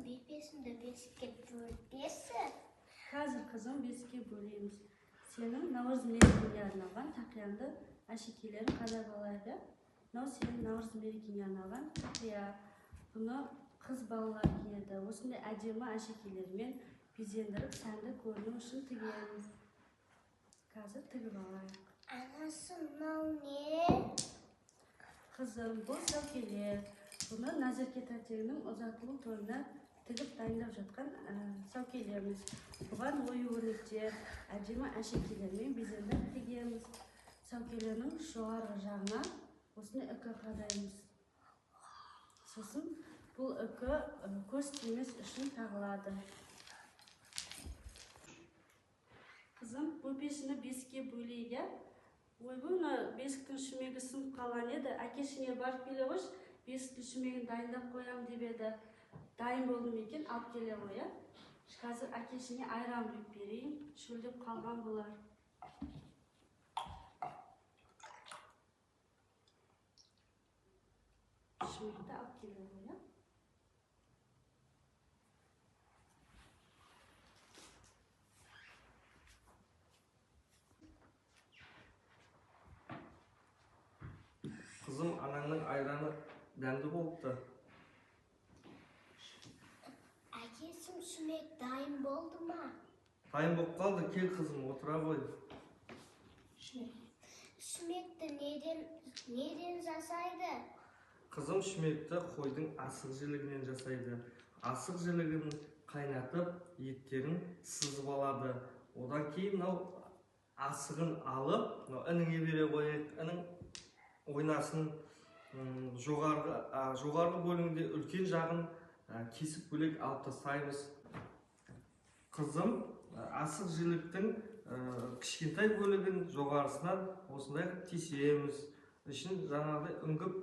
bepesinde beskep bölgesi. Hazır kızım beskep bölemiz. Senin Navruz mevsimine arналған taqyandı aşikilerin kadar balaydı. Senin Navruz mevsimine arналған taqya. Bunu kız balalar giyedi. Osunda acıma aşikilerмен bezendirip sende görünüm için tigemiz. Hazır tigib alayıq. Anası ne? Kızım bu savkeler. Bunu Nazirke Tatya'nın uzaklığın toruna tigib dayındap жатқан savkelerimiz. Бұған ою-өрнектер, әдемі әшекейлермен безендіріп тігеміз. Сәукелерінің жоғарғы жағына осыны үкі қадаймыз. Сосын бұл үкі көз тимес үшін тағылады. Қызым, бұл пешіні беске бөлейге. Бұны бесіктің шүмегі сынып қалған еді. Әкешіне барып келе қойш, бесіктің шүмегін дайындап қоям деп еді. Дайын болдым екен, алып келе қоя. Қазір әкешіне айран құйып берейін, шөлдеп қалған болар. Шүмекті алып келе қоя. Kızım, ananın ayranı dәмді болыпты. Әкесім шүмек дайын болды ма? Дайын болып қалды, кел қызым, отыра қой. Шүмекті неден жасайды? Қызым, шүмекті қойдың асық жілігінен жасайды. Асық жілігін қайнатып, еттерін сызып алады. Одан кейін асығын алып, ініңе бере қойып,інің ойнасын. Жоғарғы бөлігінде үлкен жағын кесіп бөлек алып тастаймыз. Қызым, асық жіліктің кішкентай бөлігін жоғарысынан осындай тесеміз. Ішін жаңағыдай үңгіп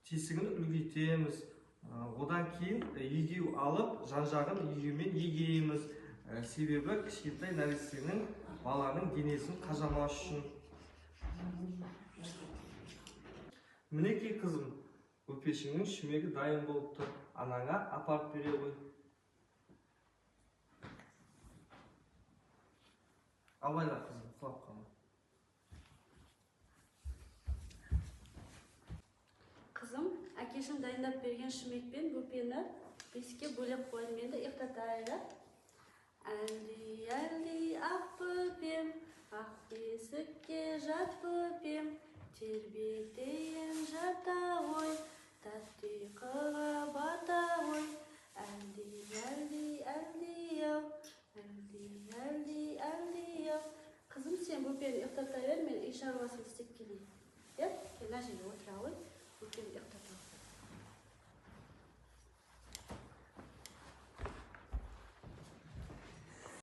тесігін үлгейтеміз. Одан кейін егеу алып, жан-жағын егеумен егейміз. Себебі кішкентай нәрестенің баланың денесін қажамас үшін. Мінекей қызым, өпешіңнің шүмегі дайын болыпты. Анаңа апарып бере қой. Абайла қызым, құлап қалма. Қызым, әкешім дайындап берген шүмекпен бөпені беске бөлеп қойын, менді ұйықтатайық. Әлди, ақ бөпем, ақ бесікке жат бөпем, тербетейін жата ғой, тәтті ұйқыға бата ғой. Әлди, ау, әлди, ау. Қызым, сен бөпені ұйықтатай бер, мен үй шаруасын істеп келейін. Кел, мына жерге отыра ғой, бөпені ұйықтата ғой.